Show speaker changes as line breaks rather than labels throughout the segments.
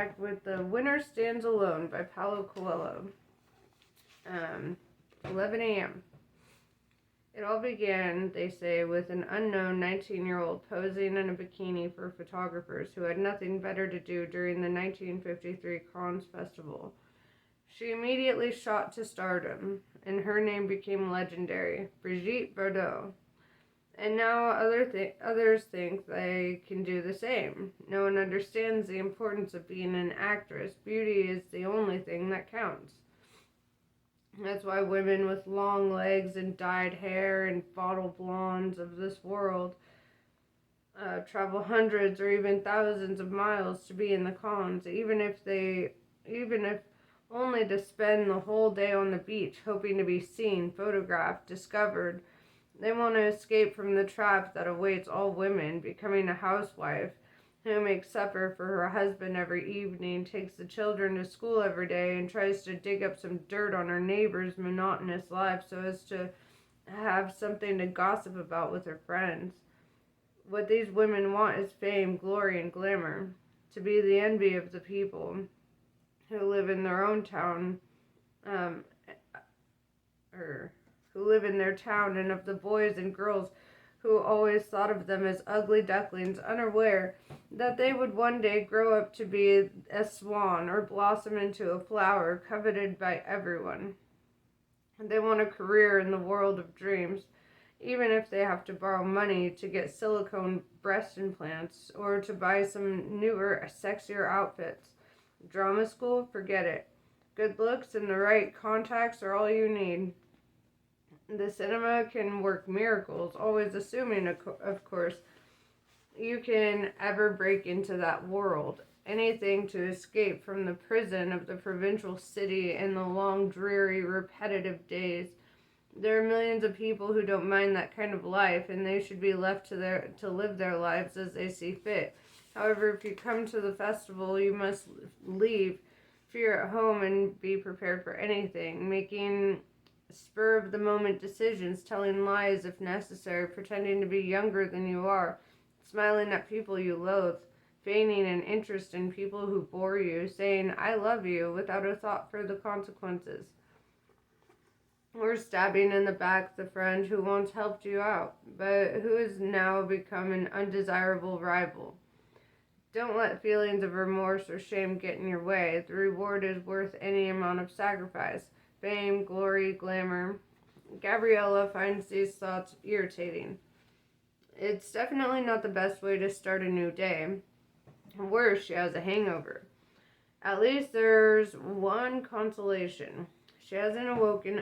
back with The Winner Stands Alone by Paulo Coelho. 11 a.m. It all began, they say, with an unknown 19-year-old posing in a bikini for photographers who had nothing better to do during the 1953 Cannes Festival. She immediately shot to stardom, and her name became legendary, Brigitte Bardot. And now others think they can do the same. No one understands the importance of being an actress. Beauty is the only thing that counts. That's why women with long legs and dyed hair and bottle blondes of this world travel hundreds or even thousands of miles to be in the Cannes, even if only to spend the whole day on the beach, hoping to be seen, photographed, discovered. They want to escape from the trap that awaits all women, becoming a housewife who makes supper for her husband every evening, takes the children to school every day, and tries to dig up some dirt on her neighbor's monotonous life so as to have something to gossip about with her friends. What these women want is fame, glory, and glamour, to be the envy of the people who live in their own town, who live in their town, and of the boys and girls who always thought of them as ugly ducklings, unaware that they would one day grow up to be a swan or blossom into a flower coveted by everyone. They want a career in the world of dreams, even if they have to borrow money to get silicone breast implants or to buy some newer, sexier outfits. Drama school? Forget it. Good looks and the right contacts are all you need. The cinema can work miracles, always assuming, of course, you can ever break into that world. Anything to escape from the prison of the provincial city and the long, dreary, repetitive days. There are millions of people who don't mind that kind of life, and they should be left to live their lives as they see fit. However, if you come to the festival, you must leave fear at home and be prepared for anything, making spur-of-the-moment decisions, telling lies if necessary, pretending to be younger than you are, smiling at people you loathe, feigning an interest in people who bore you, saying, "I love you," without a thought for the consequences. Or stabbing in the back the friend who once helped you out, but who has now become an undesirable rival. Don't let feelings of remorse or shame get in your way. The reward is worth any amount of sacrifice. Fame, glory, glamour. Gabriella finds these thoughts irritating. It's definitely not the best way to start a new day. Worse, she has a hangover. At least there's one consolation. She hasn't woken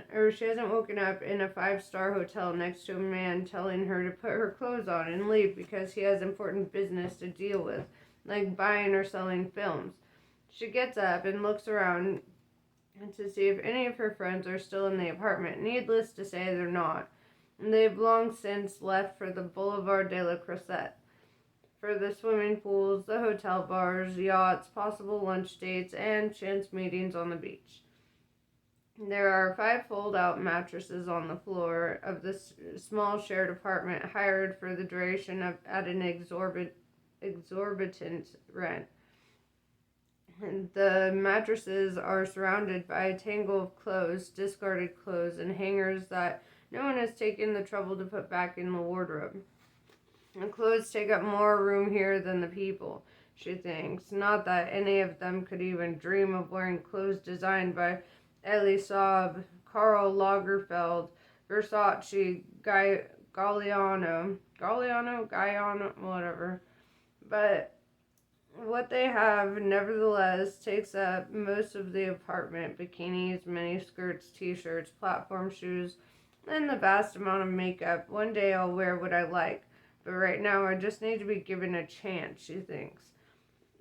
up in a 5-star hotel next to a man telling her to put her clothes on and leave because he has important business to deal with, like buying or selling films. She gets up and looks around to see if any of her friends are still in the apartment. Needless to say, they're not. And they've long since left for the Boulevard de la Croisette, for the swimming pools, the hotel bars, yachts, possible lunch dates, and chance meetings on the beach. There are 5 fold-out mattresses on the floor of this small shared apartment hired for the duration at an exorbitant rent. The mattresses are surrounded by a tangle of clothes, discarded clothes, and hangers that no one has taken the trouble to put back in the wardrobe. The clothes take up more room here than the people, she thinks. Not that any of them could even dream of wearing clothes designed by Elie Saab, Karl Lagerfeld, Versace, Galliano, whatever. But what they have, nevertheless, takes up most of the apartment: bikinis, miniskirts, t-shirts, platform shoes, and the vast amount of makeup. One day I'll wear what I like, but right now I just need to be given a chance, she thinks.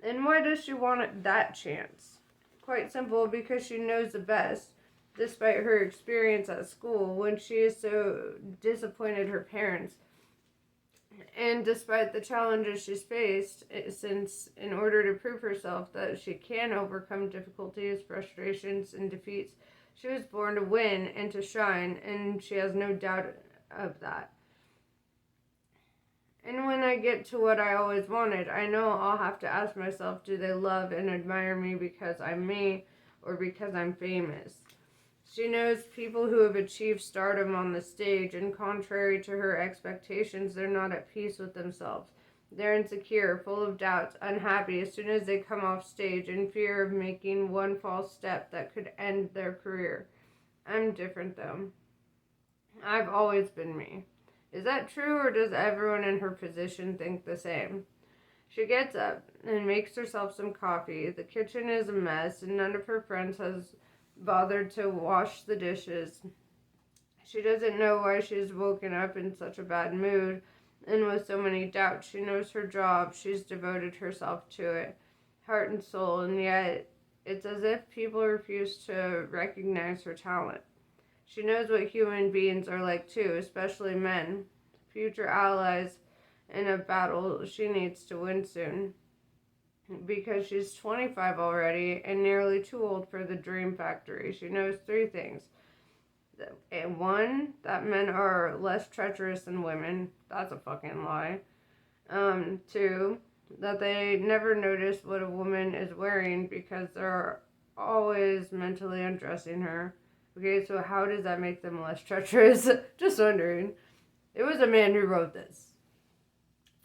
And why does she want that chance? Quite simple, because she knows the best, despite her experience at school when she is so disappointed her parents. And despite the challenges she's faced, since in order to prove herself that she can overcome difficulties, frustrations, and defeats, she was born to win and to shine, and she has no doubt of that. And when I get to what I always wanted, I know I'll have to ask myself, do they love and admire me because I'm me or because I'm famous? She knows people who have achieved stardom on the stage, and contrary to her expectations, they're not at peace with themselves. They're insecure, full of doubts, unhappy as soon as they come off stage, in fear of making one false step that could end their career. I'm different though. I've always been me. Is that true, or does everyone in her position think the same? She gets up and makes herself some coffee. The kitchen is a mess, and none of her friends has bothered to wash the dishes. She doesn't know why she's woken up in such a bad mood and with so many doubts. She knows her job. She's devoted herself to it, heart and soul, and yet it's as if people refuse to recognize her talent. She knows what human beings are like too, especially men, future allies in a battle she needs to win soon. Because she's 25 already and nearly too old for the dream factory, she knows three things. One, that men are less treacherous than women. That's a fucking lie. Two, that they never notice what a woman is wearing because they're always mentally undressing her. Okay, so how does that make them less treacherous? Just wondering. It was a man who wrote this.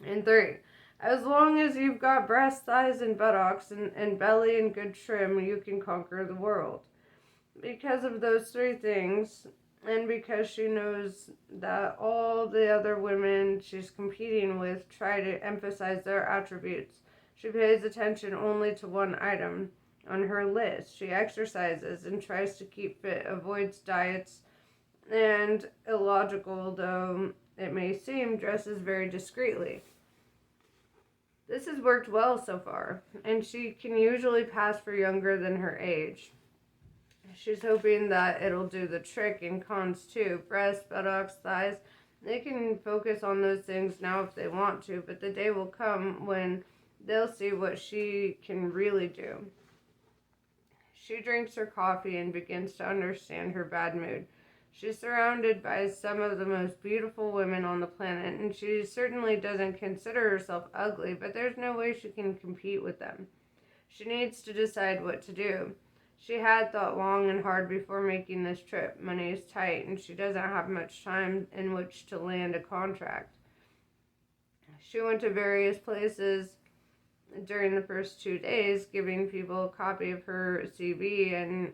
And three, as long as you've got breast, thighs, and buttocks, and belly and good trim, you can conquer the world. Because of those three things, and because she knows that all the other women she's competing with try to emphasize their attributes, she pays attention only to one item on her list. She exercises and tries to keep fit, avoids diets, and illogical though it may seem, dresses very discreetly. This has worked well so far, and she can usually pass for younger than her age. She's hoping that it'll do the trick in cons too. Breasts, buttocks, thighs. They can focus on those things now if they want to, but the day will come when they'll see what she can really do. She drinks her coffee and begins to understand her bad mood. She's surrounded by some of the most beautiful women on the planet, and she certainly doesn't consider herself ugly, but there's no way she can compete with them. She needs to decide what to do. She had thought long and hard before making this trip. Money is tight, and she doesn't have much time in which to land a contract. She went to various places during the first 2 days, giving people a copy of her CV and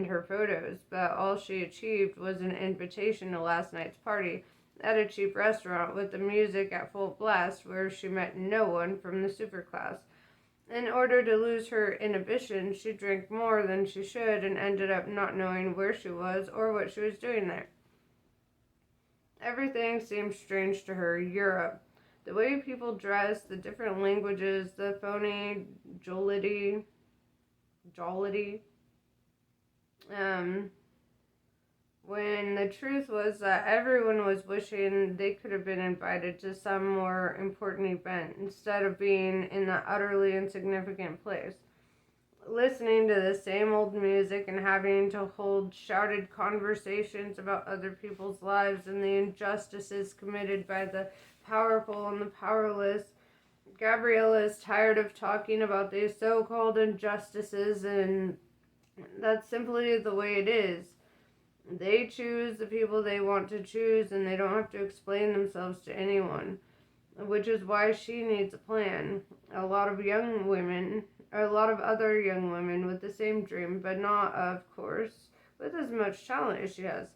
her photos, but all she achieved was an invitation to last night's party at a cheap restaurant with the music at full blast, where she met no one from the superclass. In order to lose her inhibition, she drank more than she should and ended up not knowing where she was or what she was doing there. Everything seemed strange to her. Europe, the way people dress, the different languages, the phony jollity, when the truth was that everyone was wishing they could have been invited to some more important event instead of being in that utterly insignificant place, listening to the same old music and having to hold shouted conversations about other people's lives and the injustices committed by the powerful and the powerless. Gabriella is tired of talking about these so-called injustices, and that's simply the way it is. They choose the people they want to choose, and they don't have to explain themselves to anyone, which is why she needs a plan. A lot of other young women with the same dream, but not, of course, with as much talent as she has,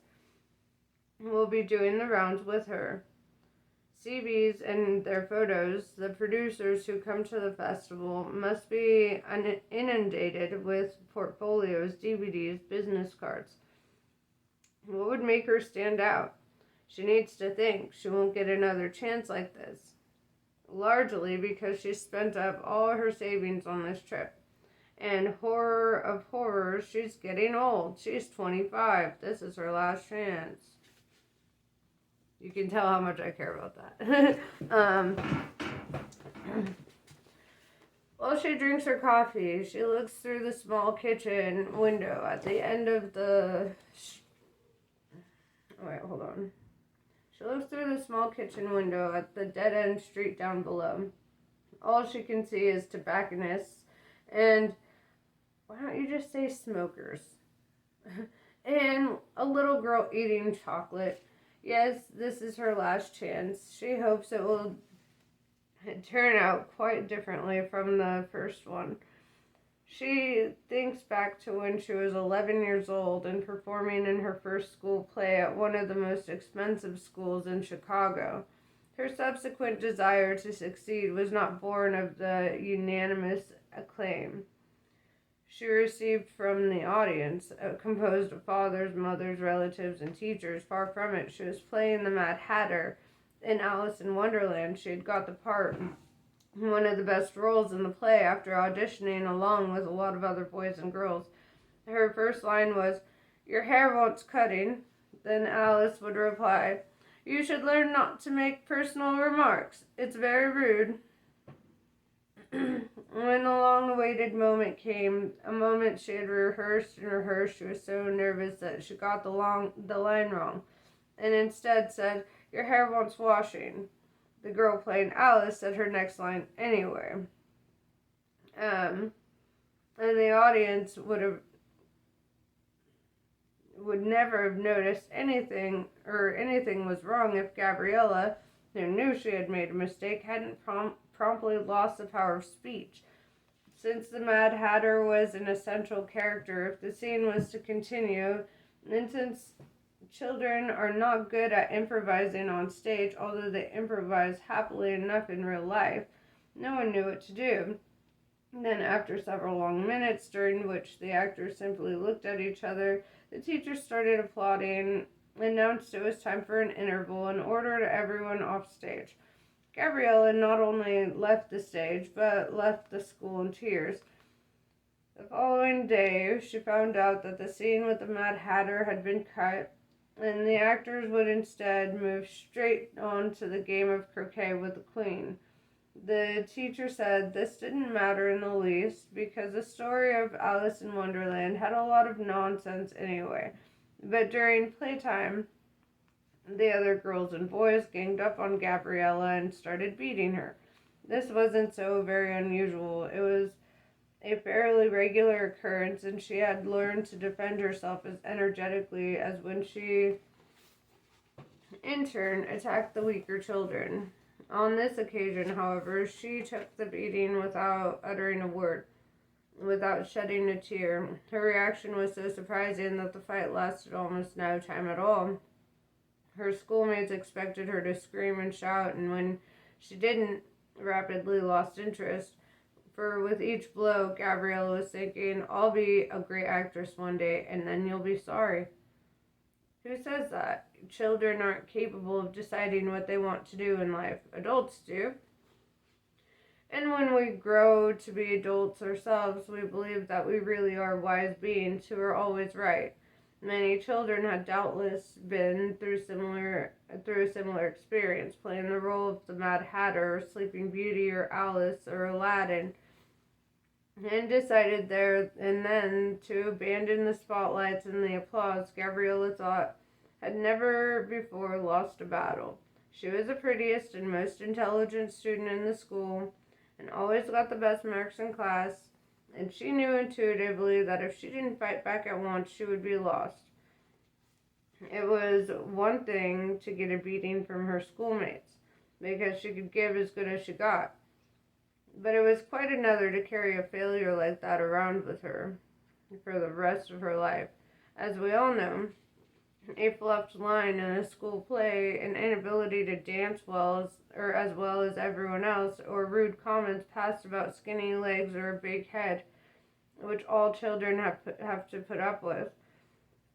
will be doing the rounds with her. CVs and their photos, the producers who come to the festival must be inundated with portfolios, DVDs, business cards. What would make her stand out? She needs to think. She won't get another chance like this. Largely because she spent up all her savings on this trip. And horror of horrors, she's getting old. She's 25. This is her last chance. You can tell how much I care about that. While she drinks her coffee, she looks through the small kitchen window at the end of the... Wait, hold on. She looks through the small kitchen window at the dead-end street down below. All she can see is tobacconists and, why don't you just say smokers? And a little girl eating chocolate. Yes, this is her last chance. She hopes it will turn out quite differently from the first one. She thinks back to when she was 11 years old and performing in her first school play at one of the most expensive schools in Chicago. Her subsequent desire to succeed was not born of the unanimous acclaim she received from the audience, composed of fathers, mothers, relatives, and teachers. Far from it. She was playing the Mad Hatter in Alice in Wonderland. She had got the part, one of the best roles in the play, after auditioning along with a lot of other boys and girls. Her first line was, "Your hair wants cutting." Then Alice would reply, "You should learn not to make personal remarks. It's very rude." When the long-awaited moment came, a moment she had rehearsed and rehearsed, she was so nervous that she got the line wrong, and instead said, "Your hair wants washing." The girl playing Alice said her next line anyway. And the audience would never have noticed anything was wrong if Gabriella, who knew she had made a mistake, hadn't promptly lost the power of speech. Since the Mad Hatter was an essential character, if the scene was to continue, and since children are not good at improvising on stage, although they improvise happily enough in real life, no one knew what to do. Then, after several long minutes, during which the actors simply looked at each other, the teacher started applauding, announced it was time for an interval, and ordered everyone off stage. Gabriella not only left the stage, but left the school in tears. The following day, she found out that the scene with the Mad Hatter had been cut, and the actors would instead move straight on to the game of croquet with the Queen. The teacher said this didn't matter in the least, because the story of Alice in Wonderland had a lot of nonsense anyway. But during playtime, the other girls and boys ganged up on Gabriella and started beating her. This wasn't so very unusual. It was a fairly regular occurrence, and she had learned to defend herself as energetically as when she, in turn, attacked the weaker children. On this occasion, however, she took the beating without uttering a word, without shedding a tear. Her reaction was so surprising that the fight lasted almost no time at all. Her schoolmates expected her to scream and shout, and when she didn't, rapidly lost interest. For with each blow, Gabriella was thinking, "I'll be a great actress one day, and then you'll be sorry." Who says that? Children aren't capable of deciding what they want to do in life. Adults do. And when we grow to be adults ourselves, we believe that we really are wise beings who are always right. Many children had doubtless been through a similar experience, playing the role of the Mad Hatter, or Sleeping Beauty, or Alice, or Aladdin, and decided there and then to abandon the spotlights and the applause. Gabriella thought had never before lost a battle. She was the prettiest and most intelligent student in the school, and always got the best marks in class, and she knew intuitively that if she didn't fight back at once, she would be lost. It was one thing to get a beating from her schoolmates, because she could give as good as she got. But it was quite another to carry a failure like that around with her for the rest of her life. As we all know, a fluffed line in a school play, an inability to dance as well as everyone else, or rude comments passed about skinny legs or a big head, which all children have to put up with,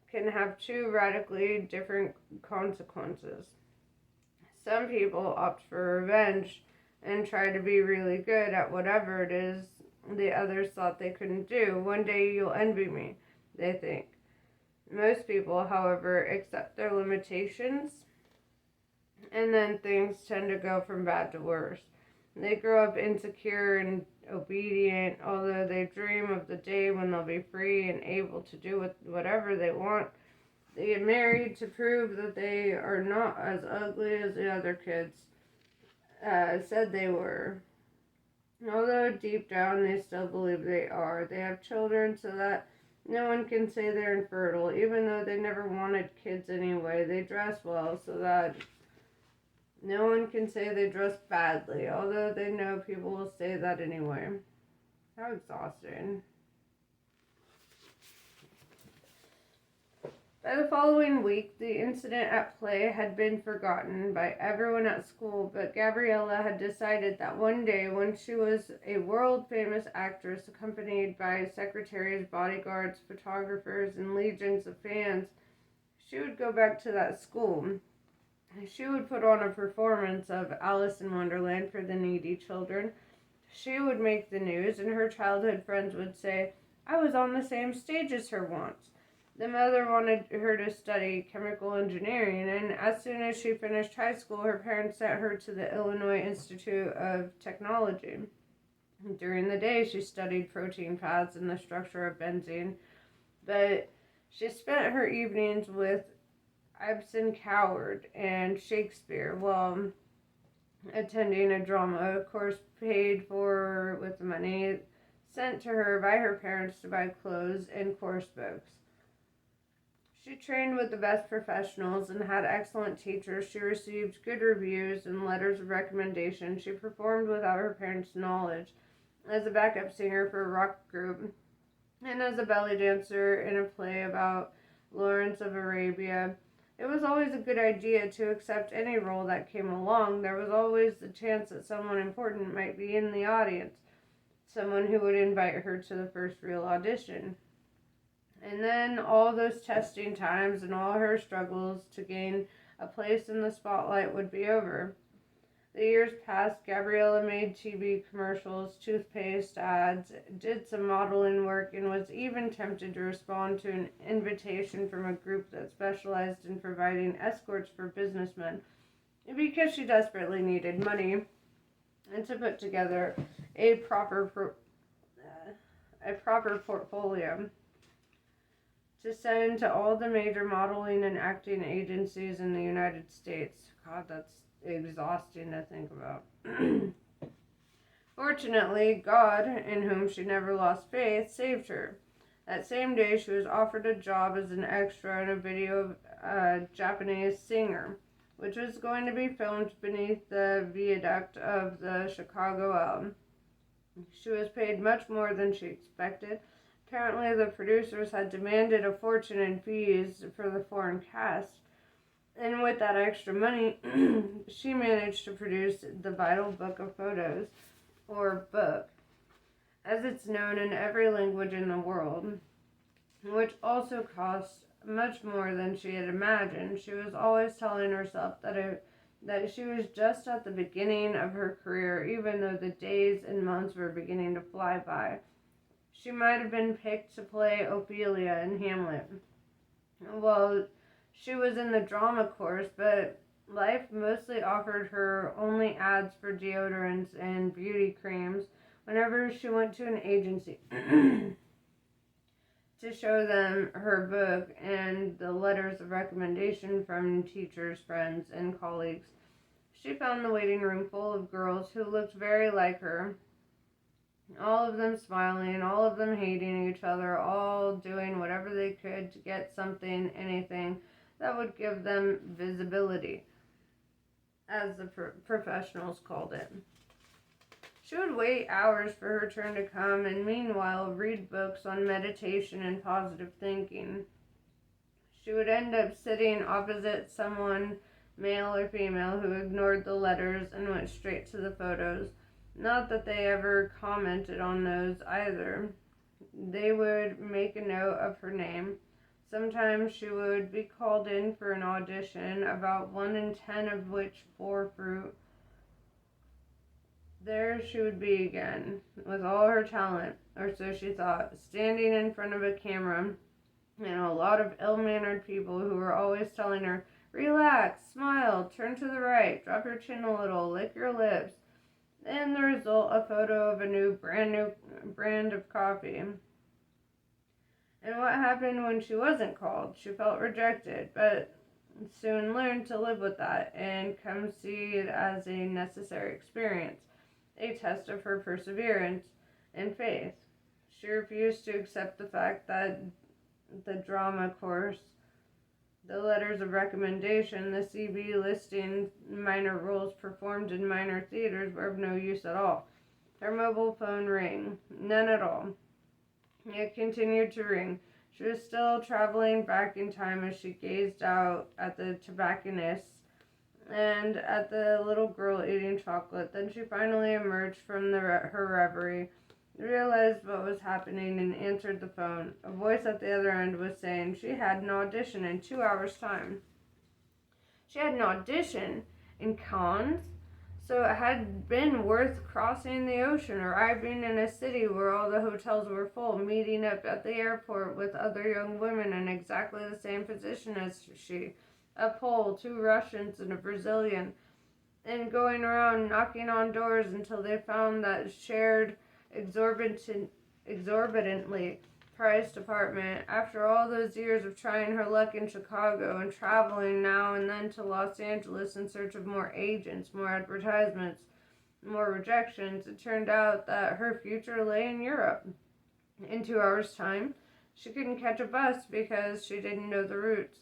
can have two radically different consequences. Some people opt for revenge and try to be really good at whatever it is the others thought they couldn't do. One day you'll envy me, they think. Most people, however, accept their limitations, and then things tend to go from bad to worse. They grow up insecure and obedient, although they dream of the day when they'll be free and able to do whatever they want. They get married to prove that they are not as ugly as the other kids said they were. Although deep down they still believe they are. They have children so that no one can say they're infertile, even though they never wanted kids anyway. They dress well so that no one can say they dress badly, although they know people will say that anyway. How exhausting. By the following week, the incident at play had been forgotten by everyone at school, but Gabriella had decided that one day, when she was a world-famous actress accompanied by secretaries, bodyguards, photographers, and legions of fans, she would go back to that school. She would put on a performance of Alice in Wonderland for the needy children. She would make the news, and her childhood friends would say, "I was on the same stage as her once." The mother wanted her to study chemical engineering, and as soon as she finished high school, her parents sent her to the Illinois Institute of Technology. During the day, she studied protein paths and the structure of benzene, but she spent her evenings with Ibsen, Coward, and Shakespeare while attending a drama course paid for with the money sent to her by her parents to buy clothes and course books. She trained with the best professionals and had excellent teachers. She received good reviews and letters of recommendation. She performed without her parents' knowledge as a backup singer for a rock group and as a belly dancer in a play about Lawrence of Arabia. It was always a good idea to accept any role that came along. There was always the chance that someone important might be in the audience, someone who would invite her to the first real audition. And then all those testing times and all her struggles to gain a place in the spotlight would be over. The years passed. Gabriella made TV commercials, toothpaste ads, did some modeling work, and was even tempted to respond to an invitation from a group that specialized in providing escorts for businessmen, because she desperately needed money and to put together a proper portfolio to send to all the major modeling and acting agencies in the United States. God, that's exhausting to think about. Fortunately, God, in whom she never lost faith, saved her. That same day, she was offered a job as an extra in a video of a Japanese singer, which was going to be filmed beneath the viaduct of the Chicago L. She was paid much more than she expected. Apparently, the producers had demanded a fortune in fees for the foreign cast, and with that extra money, she managed to produce the Vital Book of Photos, or book, as it's known in every language in the world, which also cost much more than she had imagined. She was always telling herself that she was just at the beginning of her career, even though the days and months were beginning to fly by. She might have been picked to play Ophelia in Hamlet. Well, she was in the drama course, but life mostly offered her only ads for deodorants and beauty creams whenever she went to an agency to show them her book and the letters of recommendation from teachers, friends, and colleagues. She found the waiting room full of girls who looked very like her. All of them smiling, all of them hating each other, all doing whatever they could to get something, anything, that would give them visibility, as the professionals called it. She would wait hours for her turn to come and meanwhile read books on meditation and positive thinking. She would end up sitting opposite someone, male or female, who ignored the letters and went straight to the photos. Not that they ever commented on those either. They would make a note of her name. Sometimes she would be called in for an audition, about 1 in 10 of which bore fruit. There she would be again, with all her talent, or so she thought, standing in front of a camera, and a lot of ill-mannered people who were always telling her, "Relax, smile, turn to the right, drop your chin a little, lick your lips." And the result, a photo of a brand new brand of coffee. And what happened when she wasn't called? She felt rejected, but soon learned to live with that and come see it as a necessary experience, a test of her perseverance and faith. She refused to accept the fact that the drama course, the letters of recommendation, the CV listing minor roles performed in minor theaters were of no use at all. Her mobile phone rang. None at all. It continued to ring. She was still traveling back in time as she gazed out at the tobacconists and at the little girl eating chocolate. Then she finally emerged from her reverie, realized what was happening, and answered the phone. A voice at the other end was saying she had an audition in 2 hours' time. She had an audition in Cannes? So it had been worth crossing the ocean, arriving in a city where all the hotels were full, meeting up at the airport with other young women in exactly the same position as she, a Pole, 2 Russians, and a Brazilian, and going around knocking on doors until they found that shared exorbitantly priced apartment. After all those years of trying her luck in Chicago and traveling now and then to Los Angeles in search of more agents, more advertisements, more rejections, it turned out that her future lay in Europe. In 2 hours' time, she couldn't catch a bus because she didn't know the routes.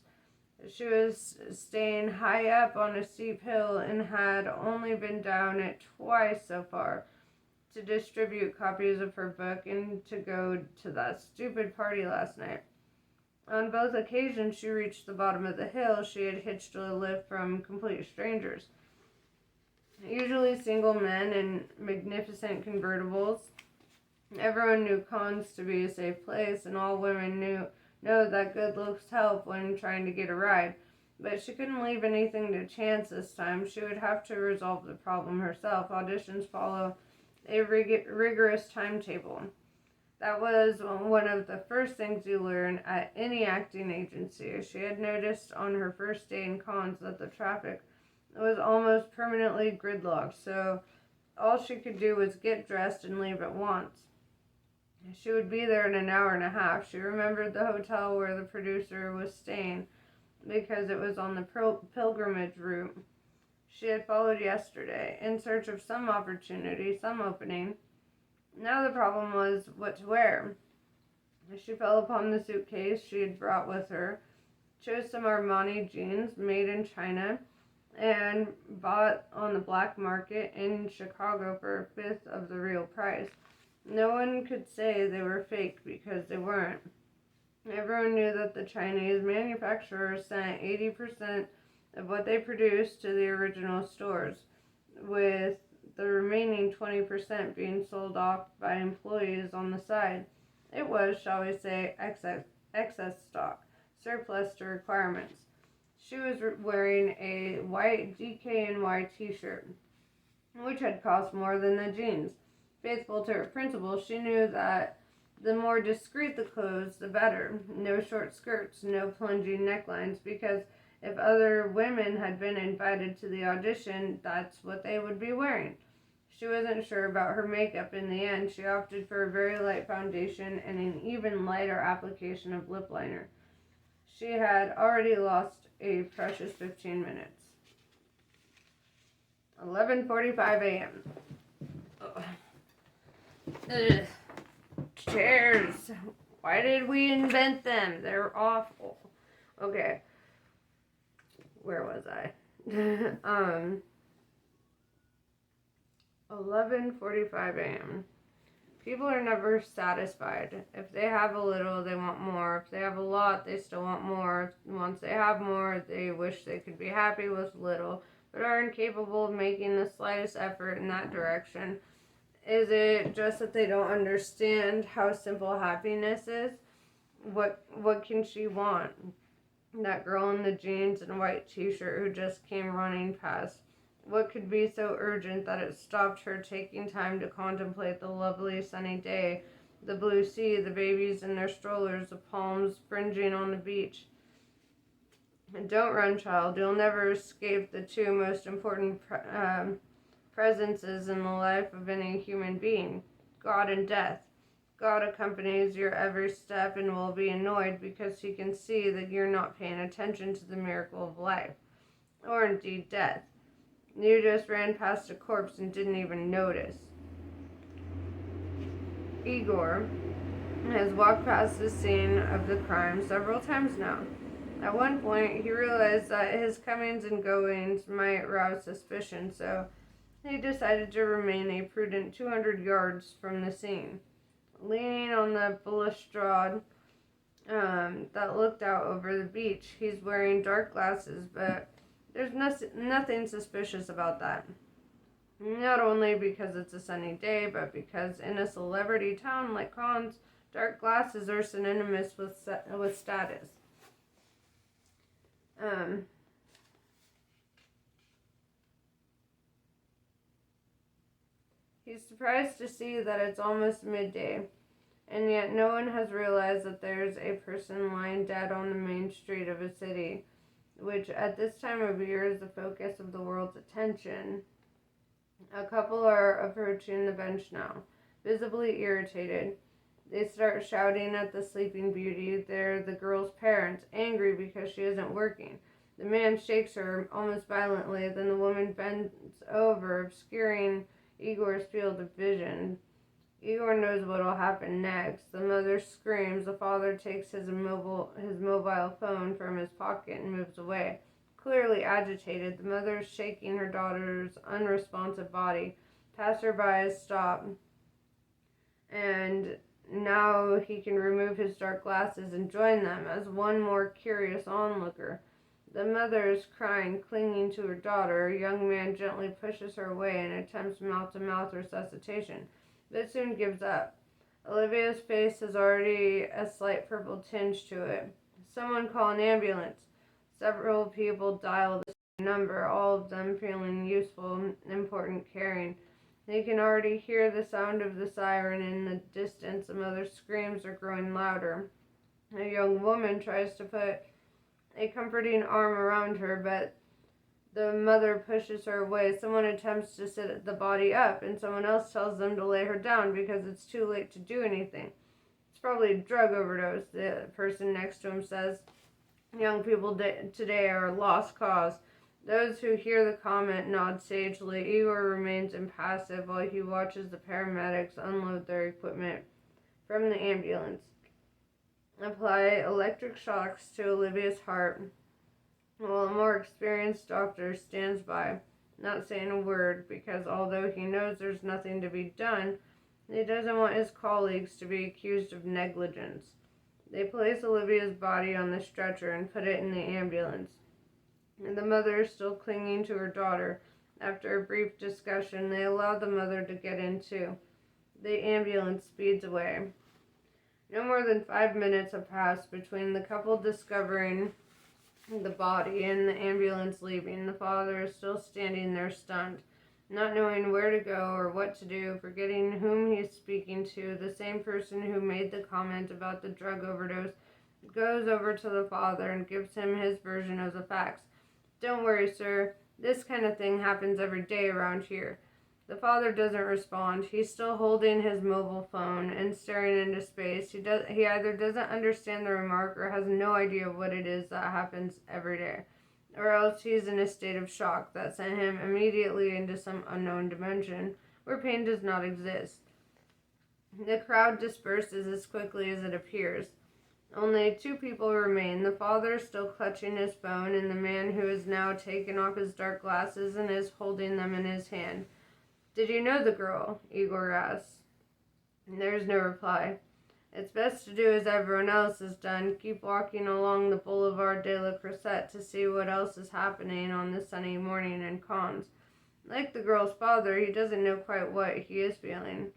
She was staying high up on a steep hill and had only been down it twice so far, to distribute copies of her book and to go to that stupid party last night. On both occasions she reached the bottom of the hill. She had hitched a lift from complete strangers, usually single men in magnificent convertibles. Everyone knew Cannes to be a safe place, and all women know that good looks help when trying to get a ride. But she couldn't leave anything to chance this time. She would have to resolve the problem herself. Auditions follow a rigorous timetable. That was one of the first things you learn at any acting agency. She had noticed on her first day in Cannes that the traffic was almost permanently gridlocked, so all she could do was get dressed and leave at once. She would be there in an hour and a half. She remembered the hotel where the producer was staying because it was on the pilgrimage route she had followed yesterday, in search of some opportunity, some opening. Now the problem was what to wear. She fell upon the suitcase she had brought with her, chose some Armani jeans made in China and bought on the black market in Chicago for a fifth of the real price. No one could say they were fake because they weren't. Everyone knew that the Chinese manufacturers sent 80% of what they produced to the original stores, with the remaining 20% being sold off by employees on the side. It was, shall we say, excess stock, surplus to requirements. She was wearing a white DKNY t-shirt, which had cost more than the jeans. Faithful to her principles, she knew that the more discreet the clothes, the better. No short skirts, no plunging necklines, because if other women had been invited to the audition, that's what they would be wearing. She wasn't sure about her makeup in the end. She opted for a very light foundation and an even lighter application of lip liner. She had already lost a precious 15 minutes. 11:45 a.m. Ugh. Chairs. Why did we invent them? They're awful. Okay. Where was I? 11:45 a.m. People are never satisfied. If they have a little, they want more. If they have a lot, they still want more. Once they have more, they wish they could be happy with little, but are incapable of making the slightest effort in that direction. Is it just that they don't understand how simple happiness is? What can she want? That girl in the jeans and white t-shirt who just came running past. What could be so urgent that it stopped her taking time to contemplate the lovely sunny day, the blue sea, the babies in their strollers, the palms fringing on the beach? Don't run, child. You'll never escape the two most important presences in the life of any human being, God and death. God accompanies your every step and will be annoyed because he can see that you're not paying attention to the miracle of life, or indeed death. You just ran past a corpse and didn't even notice. Igor has walked past the scene of the crime several times now. At one point, he realized that his comings and goings might rouse suspicion, so he decided to remain a prudent 200 yards from the scene. Leaning on the balustrade that looked out over the beach, he's wearing dark glasses, but there's nothing suspicious about that. Not only because it's a sunny day, but because in a celebrity town like Cannes, dark glasses are synonymous with status. He's surprised to see that it's almost midday, and yet no one has realized that there's a person lying dead on the main street of a city, which at this time of year is the focus of the world's attention. A couple are approaching the bench now, visibly irritated. They start shouting at the sleeping beauty. They're the girl's parents, angry because she isn't working. The man shakes her almost violently, then the woman bends over, obscuring Igor's field of vision. Igor knows what will happen next. The mother screams. The father takes his mobile phone from his pocket and moves away. Clearly agitated, the mother is shaking her daughter's unresponsive body. Passersby stop, and now he can remove his dark glasses and join them as one more curious onlooker. The mother is crying, clinging to her daughter. A young man gently pushes her away and attempts mouth-to-mouth resuscitation, but soon gives up. Olivia's face has already a slight purple tinge to it. Someone call an ambulance. Several people dial the same number, all of them feeling useful, important, caring. They can already hear the sound of the siren in the distance. The mother's screams are growing louder. A young woman tries to put a comforting arm around her, but the mother pushes her away. Someone attempts to sit the body up, and someone else tells them to lay her down because it's too late to do anything. It's probably a drug overdose, the person next to him says. Young people today are a lost cause. Those who hear the comment nod sagely. Igor remains impassive while he watches the paramedics unload their equipment from the ambulance. Apply electric shocks to Olivia's heart, while a more experienced doctor stands by, not saying a word, because although he knows there's nothing to be done, he doesn't want his colleagues to be accused of negligence. They place Olivia's body on the stretcher and put it in the ambulance. And the mother is still clinging to her daughter. After a brief discussion, they allow the mother to get in too. The ambulance speeds away. No more than 5 minutes have passed between the couple discovering the body and the ambulance leaving. The father is still standing there stunned, not knowing where to go or what to do, forgetting whom he is speaking to. The same person who made the comment about the drug overdose goes over to the father and gives him his version of the facts. "Don't worry, sir. This kind of thing happens every day around here." The father doesn't respond. He's still holding his mobile phone and staring into space. He either doesn't understand the remark or has no idea what it is that happens every day, or else he's in a state of shock that sent him immediately into some unknown dimension where pain does not exist. The crowd disperses as quickly as it appears. Only 2 people remain, the father still clutching his phone and the man who has now taken off his dark glasses and is holding them in his hand. "Did you know the girl?" Igor asks. There's no reply. It's best to do as everyone else has done, keep walking along the Boulevard de la Croisette to see what else is happening on this sunny morning in Cannes. Like the girl's father, he doesn't know quite what he is feeling.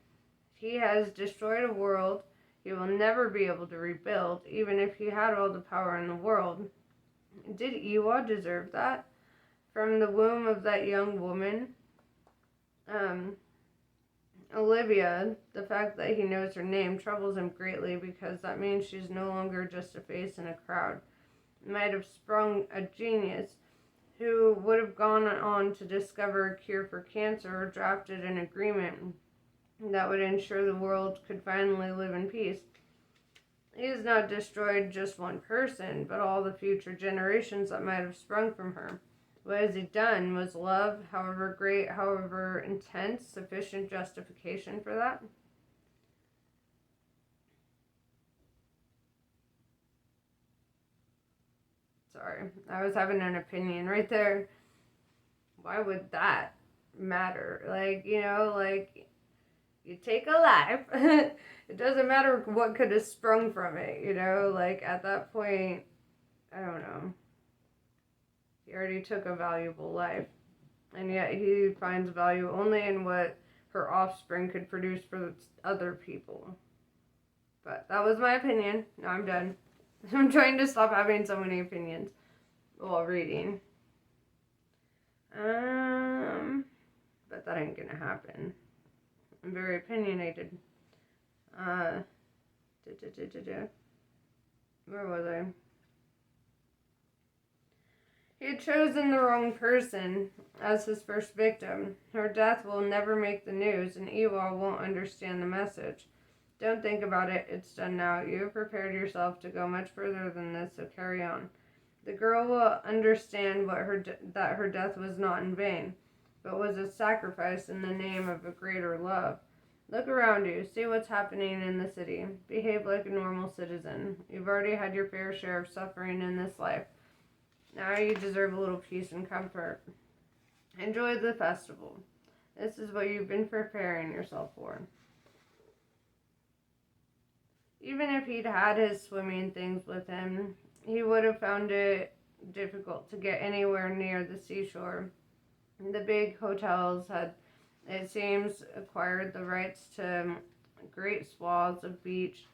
He has destroyed a world he will never be able to rebuild, even if he had all the power in the world. Did Iwa deserve that? From the womb of that young woman? Olivia, the fact that he knows her name troubles him greatly because that means she's no longer just a face in a crowd. Might have sprung a genius who would have gone on to discover a cure for cancer or drafted an agreement that would ensure the world could finally live in peace. He has not destroyed just one person, but all the future generations that might have sprung from her. What has he done? Was love, however great, however intense, sufficient justification for that? Sorry, I was having an opinion right there. Why would that matter? You take a life. It doesn't matter what could have sprung from it, at that point, I don't know. He already took a valuable life. And yet he finds value only in what her offspring could produce for other people. But that was my opinion. Now I'm done. I'm trying to stop having so many opinions while reading. But that ain't gonna happen. I'm very opinionated. Where was I? He had chosen the wrong person as his first victim. Her death will never make the news, and Ewell won't understand the message. Don't think about it. It's done now. You have prepared yourself to go much further than this, so carry on. The girl will understand that her death was not in vain, but was a sacrifice in the name of a greater love. Look around you. See what's happening in the city. Behave like a normal citizen. You've already had your fair share of suffering in this life. Now you deserve a little peace and comfort. Enjoy the festival. This is what you've been preparing yourself for. Even if he'd had his swimming things with him, he would have found it difficult to get anywhere near the seashore. The big hotels had, it seems, acquired the rights to great swaths of beach,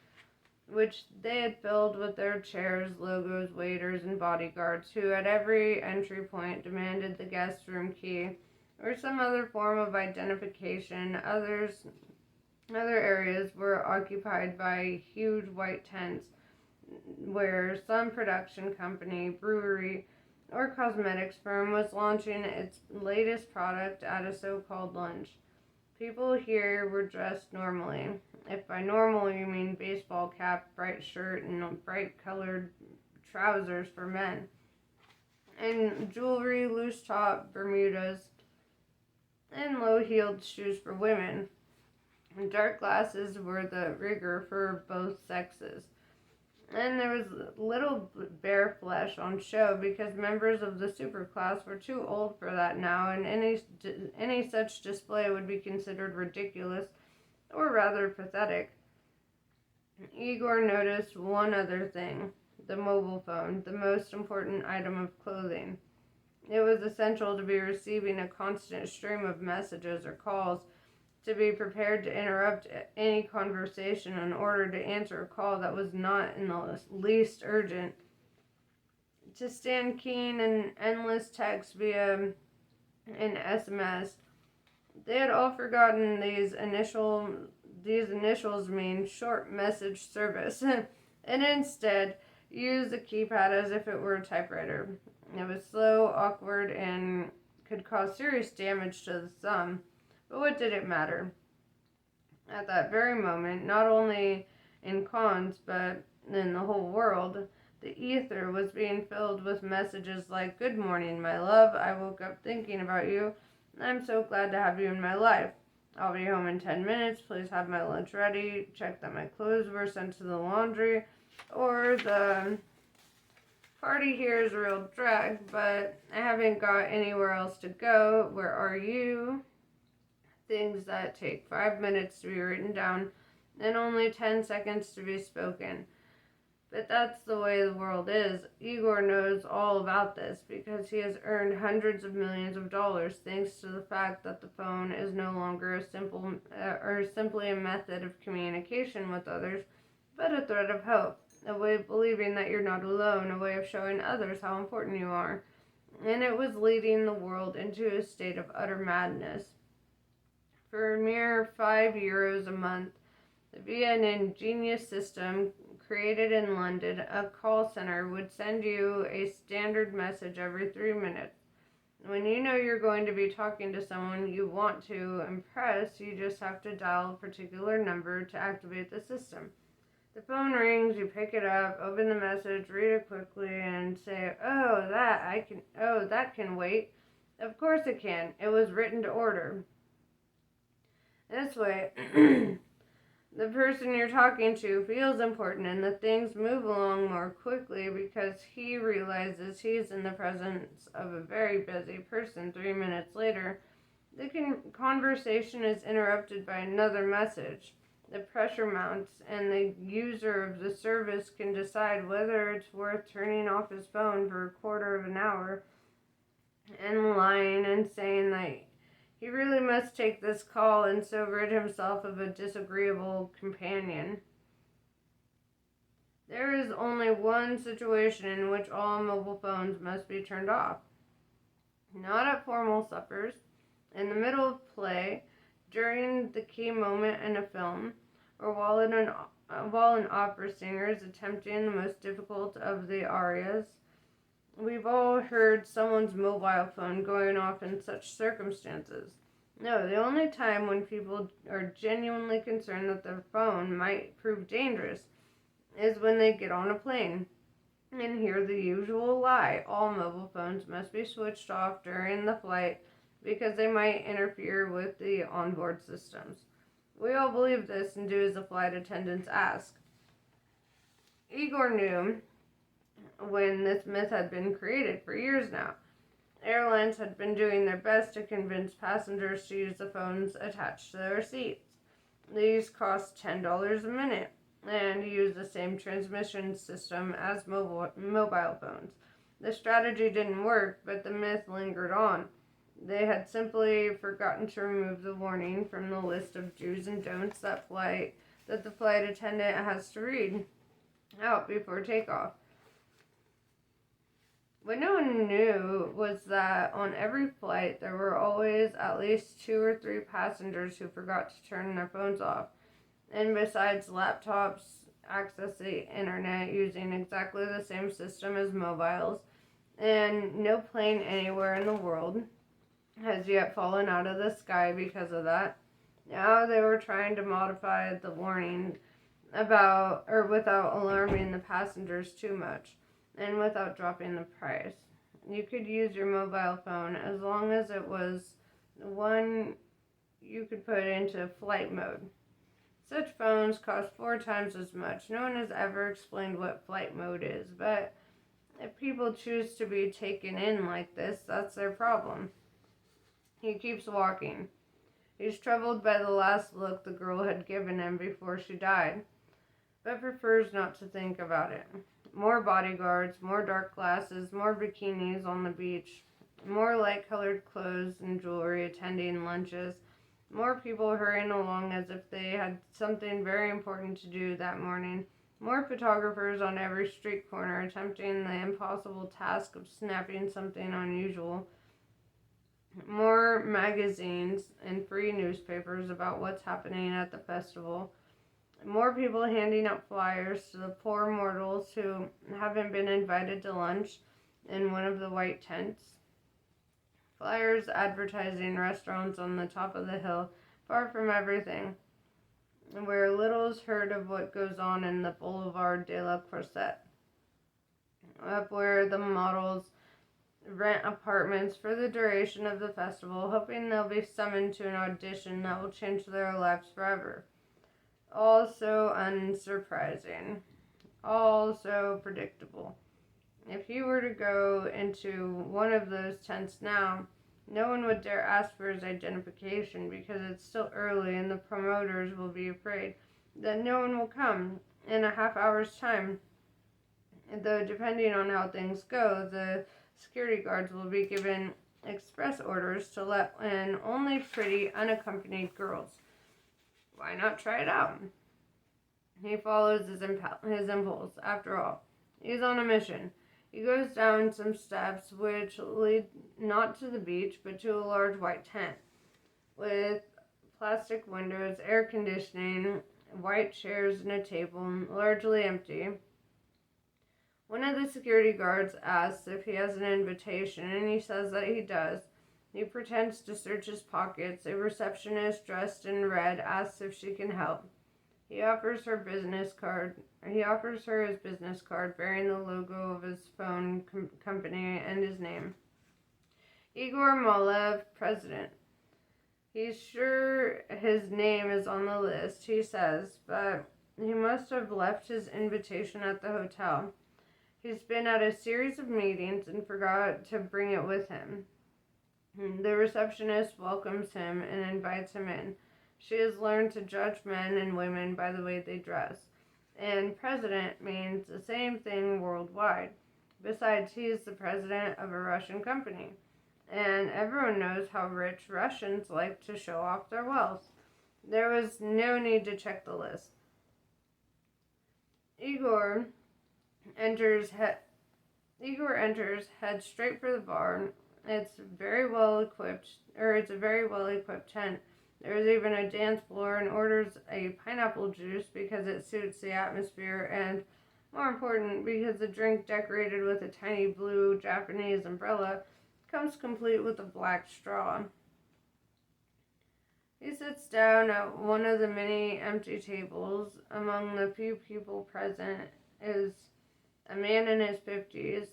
which they had filled with their chairs, logos, waiters, and bodyguards, who at every entry point demanded the guest room key or some other form of identification. Other areas were occupied by huge white tents, where some production company, brewery, or cosmetics firm was launching its latest product at a so-called lunch. People here were dressed normally. If by normal you mean baseball cap, bright shirt, and bright-colored trousers for men, and jewelry, loose top, Bermudas, and low-heeled shoes for women. And dark glasses were the rigor for both sexes. And there was little bare flesh on show because members of the superclass were too old for that now, and any such display would be considered ridiculous, or rather pathetic. Igor noticed one other thing: the mobile phone, the most important item of clothing. It was essential to be receiving a constant stream of messages or calls, to be prepared to interrupt any conversation in order to answer a call that was not in the least urgent, to stand keen in endless text via an SMS. They had all forgotten these initials mean short message service, and instead used the keypad as if it were a typewriter. It was slow, awkward, and could cause serious damage to the thumb. But what did it matter? At that very moment, not only in Cons, but in the whole world, the ether was being filled with messages like, "Good morning, my love. I woke up thinking about you. I'm so glad to have you in my life. I'll be home in 10 minutes. Please have my lunch ready. Check that my clothes were sent to the laundry." Or the party here is a real drag, but I haven't got anywhere else to go. Where are you? Things that take 5 minutes to be written down and only 10 seconds to be spoken. But that's the way the world is. Igor knows all about this because he has earned hundreds of millions of dollars thanks to the fact that the phone is no longer simply a method of communication with others, but a thread of hope, a way of believing that you're not alone, a way of showing others how important you are. And it was leading the world into a state of utter madness. For a mere €5 a month, via an ingenious system created in London, a call center would send you a standard message every 3 minutes. When you know you're going to be talking to someone you want to impress, you just have to dial a particular number to activate the system. The phone rings, you pick it up, open the message, read it quickly, and say, that can wait. Of course it can. It was written to order. This way, the person you're talking to feels important and the things move along more quickly because he realizes he's in the presence of a very busy person. 3 minutes later, the conversation is interrupted by another message. The pressure mounts, and the user of the service can decide whether it's worth turning off his phone for a quarter of an hour and lying and saying that he really must take this call and so rid himself of a disagreeable companion. There is only one situation in which all mobile phones must be turned off. Not at formal suppers, in the middle of play, during the key moment in a film, or while an opera singer is attempting the most difficult of the arias. We've all heard someone's mobile phone going off in such circumstances. No, the only time when people are genuinely concerned that their phone might prove dangerous is when they get on a plane and hear the usual lie. All mobile phones must be switched off during the flight because they might interfere with the onboard systems. We all believe this and do as the flight attendants ask. Igor knew when this myth had been created for years now. Airlines had been doing their best to convince passengers to use the phones attached to their seats. These cost $10 a minute and use the same transmission system as mobile phones. The strategy didn't work, but the myth lingered on. They had simply forgotten to remove the warning from the list of do's and don'ts that the flight attendant has to read out before takeoff. What no one knew was that on every flight there were always at least 2 or 3 passengers who forgot to turn their phones off, and besides laptops, access the internet using exactly the same system as mobiles, and no plane anywhere in the world has yet fallen out of the sky because of that. Now they were trying to modify the warning without alarming the passengers too much, and without dropping the price. You could use your mobile phone as long as it was one you could put into flight mode. Such phones cost 4 times as much. No one has ever explained what flight mode is, but if people choose to be taken in like this, that's their problem. He keeps walking. He's troubled by the last look the girl had given him before she died, but prefers not to think about it. More bodyguards, more dark glasses, more bikinis on the beach, more light-colored clothes and jewelry attending lunches, more people hurrying along as if they had something very important to do that morning, more photographers on every street corner attempting the impossible task of snapping something unusual, more magazines and free newspapers about what's happening at the festival, more people handing out flyers to the poor mortals who haven't been invited to lunch in one of the white tents. Flyers advertising restaurants on the top of the hill, far from everything, where little is heard of what goes on in the Boulevard de la Croisette, up where the models rent apartments for the duration of the festival, hoping they'll be summoned to an audition that will change their lives forever. All so unsurprising, all so predictable. If he were to go into one of those tents now, no one would dare ask for his identification because it's still early and the promoters will be afraid that no one will come in a half hour's time. Though depending on how things go, the security guards will be given express orders to let in only pretty, unaccompanied girls. Why not try it out? He follows his impulse. After all, he's on a mission. He goes down some steps which lead not to the beach, but to a large white tent with plastic windows, air conditioning, white chairs, and a table, largely empty. One of the security guards asks if he has an invitation, and he says that he does. He pretends to search his pockets. A receptionist dressed in red asks if she can help. He offers her business card. He offers her his business card bearing the logo of his phone company and his name. Igor Malev, president. He's sure his name is on the list, he says, but he must have left his invitation at the hotel. He's been at a series of meetings and forgot to bring it with him. The receptionist welcomes him and invites him in. She has learned to judge men and women by the way they dress. And president means the same thing worldwide. Besides, he is the president of a Russian company. And everyone knows how rich Russians like to show off their wealth. There was no need to check the list. Igor enters, heads straight for the bar. It's a very well equipped tent. There's even a dance floor, and orders a pineapple juice because it suits the atmosphere, and more important, because the drink decorated with a tiny blue Japanese umbrella comes complete with a black straw. He sits down at one of the many empty tables. Among the few people present is a man in his 50s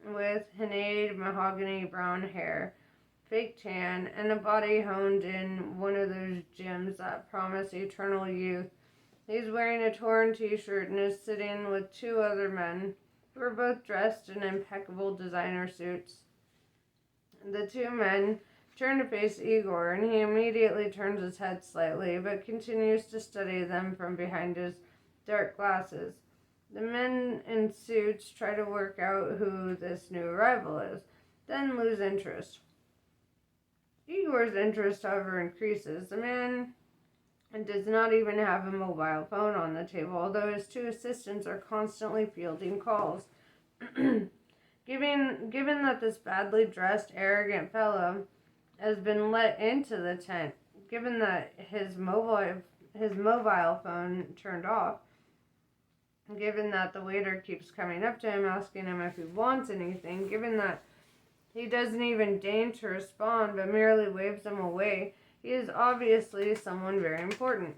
with Funez mahogany brown hair, fake tan, and a body honed in one of those gyms that promise eternal youth. He's wearing a torn t-shirt and is sitting with two other men who are both dressed in impeccable designer suits. The two men turn to face Igor, and he immediately turns his head slightly, but continues to study them from behind his dark glasses. The men in suits try to work out who this new arrival is, then lose interest. Igor's interest, however, increases. The man does not even have a mobile phone on the table, although his two assistants are constantly fielding calls. Given that this badly dressed, arrogant fellow has been let into the tent, given that his mobile phone turned off, given that the waiter keeps coming up to him asking him if he wants anything, given that he doesn't even deign to respond but merely waves him away, he is obviously someone very important.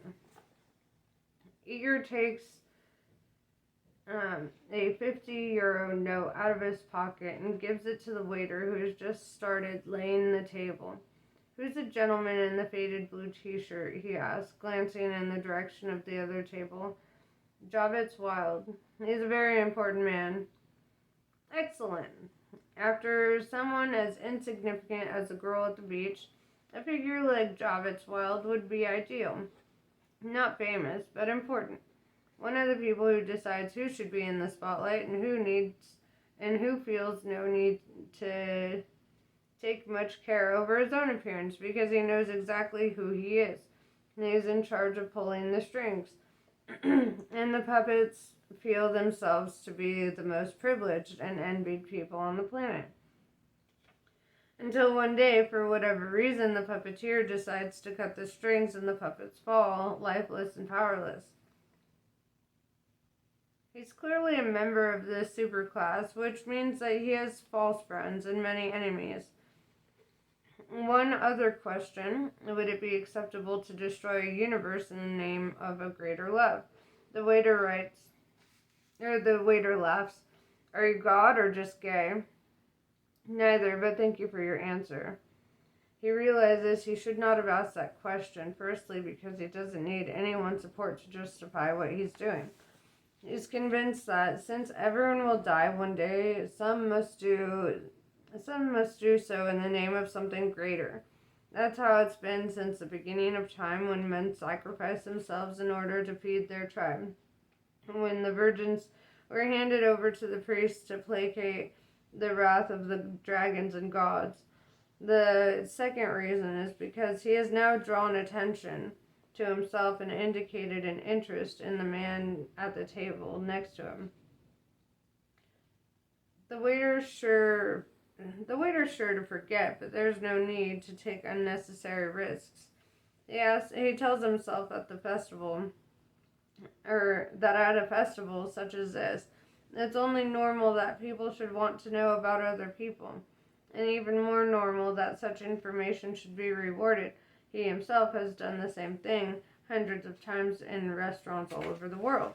Igor takes a 50 euro note out of his pocket and gives it to the waiter who has just started laying the table. "Who's the gentleman in the faded blue t-shirt?" he asked, glancing in the direction of the other table. "Javits Wild. He's a very important man." "Excellent. After someone as insignificant as a girl at the beach, a figure like Javits Wild would be ideal. Not famous, but important. One of the people who decides who should be in the spotlight and who feels no need to take much care over his own appearance because he knows exactly who he is. And he's in charge of pulling the strings. And the puppets feel themselves to be the most privileged and envied people on the planet. Until one day, for whatever reason, the puppeteer decides to cut the strings and the puppets fall, lifeless and powerless. He's clearly a member of the superclass, which means that he has false friends and many enemies. One other question: would it be acceptable to destroy a universe in the name of a greater love? The waiter laughs. "Are you God or just gay?" "Neither, but thank you for your answer." He realizes he should not have asked that question, firstly because he doesn't need anyone's support to justify what he's doing. He's convinced that since everyone will die one day, some must do so in the name of something greater. That's how it's been since the beginning of time, when men sacrificed themselves in order to feed their tribe. When the virgins were handed over to the priests to placate the wrath of the dragons and gods. The second reason is because he has now drawn attention to himself and indicated an interest in the man at the table next to him. The waiter's sure to forget, but there's no need to take unnecessary risks. He tells himself that at a festival such as this, It's only normal that people should want to know about other people, and even more normal that such information should be rewarded. He himself has done the same thing hundreds of times in restaurants all over the world.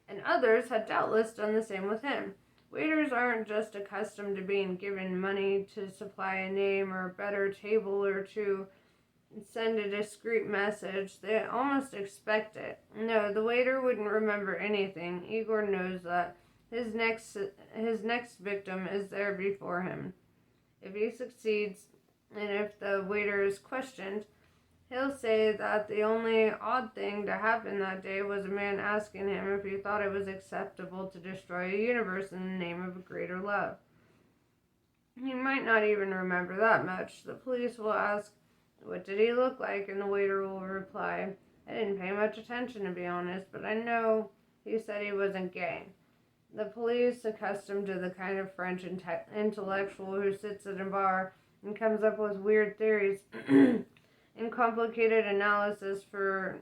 And others had doubtless done the same with him. Waiters aren't just accustomed to being given money to supply a name or a better table or to send a discreet message. They almost expect it. No, the waiter wouldn't remember anything. Igor knows that his next victim is there before him. If he succeeds, and if the waiter is questioned, he'll say that the only odd thing to happen that day was a man asking him if he thought it was acceptable to destroy a universe in the name of a greater love. He might not even remember that much. The police will ask, "What did he look like?" And the waiter will reply, "I didn't pay much attention, to be honest, but I know he said he wasn't gay." The police, accustomed to the kind of French intellectual who sits at a bar and comes up with weird theories and complicated analysis for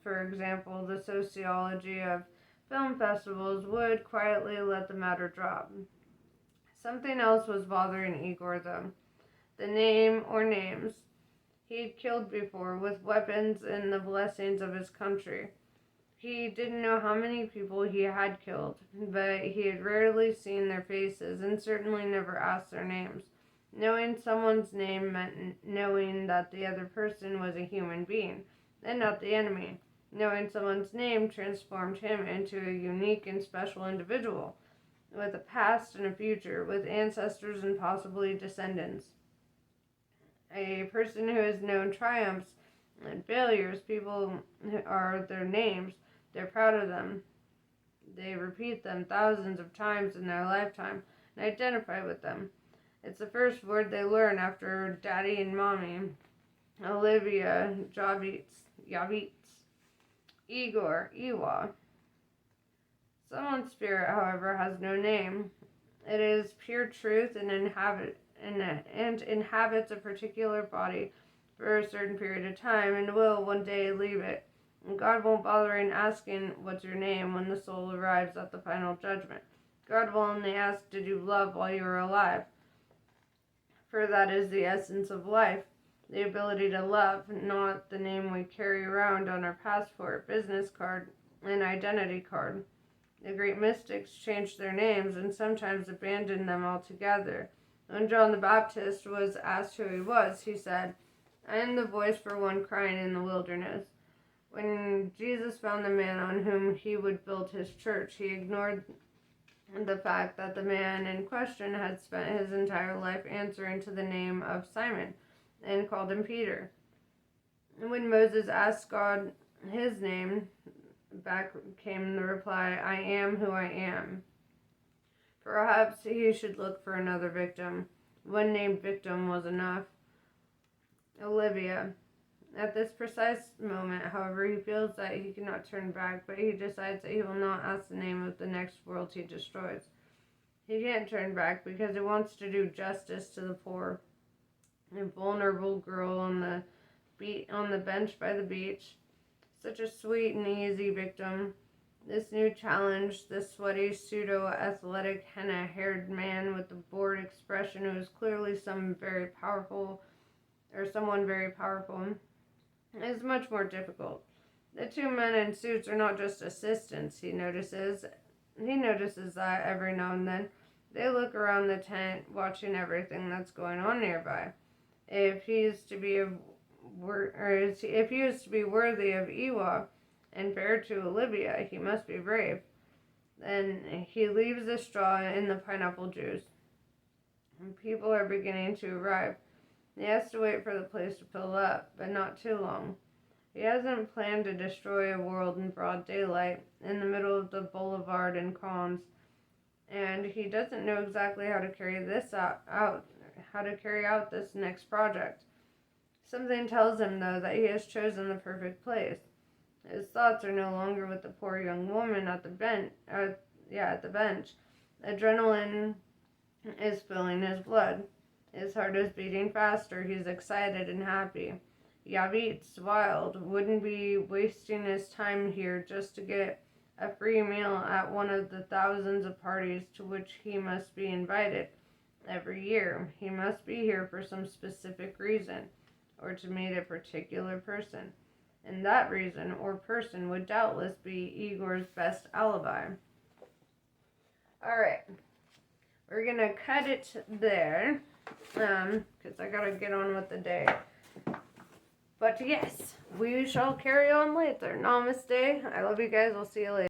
example, the sociology of film festivals, would quietly let the matter drop. Something else was bothering Igor, though. The name or names. He'd killed before with weapons and the blessings of his country. He didn't know how many people he had killed, but he had rarely seen their faces and certainly never asked their names. Knowing someone's name meant knowing that the other person was a human being, and not the enemy. Knowing someone's name transformed him into a unique and special individual, with a past and a future, with ancestors and possibly descendants. A person who has known triumphs and failures. People are their names. They're proud of them. They repeat them thousands of times in their lifetime and identify with them. It's the first word they learn after daddy and mommy. Olivia, Yavitz, Igor, Iwa. Someone's spirit, however, has no name. It is pure truth and inhabits a particular body for a certain period of time and will one day leave it. And God won't bother in asking, "What's your name?" when the soul arrives at the final judgment. God will only ask, "Did you love while you were alive?" For that is the essence of life, the ability to love, not the name we carry around on our passport, business card, and identity card. The great mystics changed their names and sometimes abandoned them altogether. When John the Baptist was asked who he was, he said, "I am the voice for one crying in the wilderness." When Jesus found the man on whom he would build his church, he ignored the fact that the man in question had spent his entire life answering to the name of Simon and called him Peter. When Moses asked God his name, back came the reply, "I am who I am." Perhaps he should look for another victim. One named victim was enough. Olivia. At this precise moment, however, he feels that he cannot turn back, but he decides that he will not ask the name of the next world he destroys. He can't turn back because he wants to do justice to the poor and vulnerable girl on the bench by the beach. Such a sweet and easy victim. This new challenge, this sweaty, pseudo-athletic, henna-haired man with the bored expression who is clearly someone very powerful, is much more difficult. The two men in suits are not just assistants, he notices. He notices that every now and then they look around the tent, watching everything that's going on nearby. If he is to be worthy of Iwa and fair to Olivia, he must be brave. Then he leaves the straw in the pineapple juice. And people are beginning to arrive. He has to wait for the place to fill up, but not too long. He hasn't planned to destroy a world in broad daylight, in the middle of the boulevard and cons, and he doesn't know exactly how to carry out this next project. Something tells him, though, that he has chosen the perfect place. His thoughts are no longer with the poor young woman at the bench. Adrenaline is filling his blood. His heart is beating faster. He's excited and happy. Yavit's wild, wouldn't be wasting his time here just to get a free meal at one of the thousands of parties to which he must be invited every year. He must be here for some specific reason, or to meet a particular person. And that reason or person would doubtless be Igor's best alibi. Alright, we're gonna cut it there, because I gotta get on with the day. But yes, we shall carry on later. Namaste. I love you guys. I'll see you later.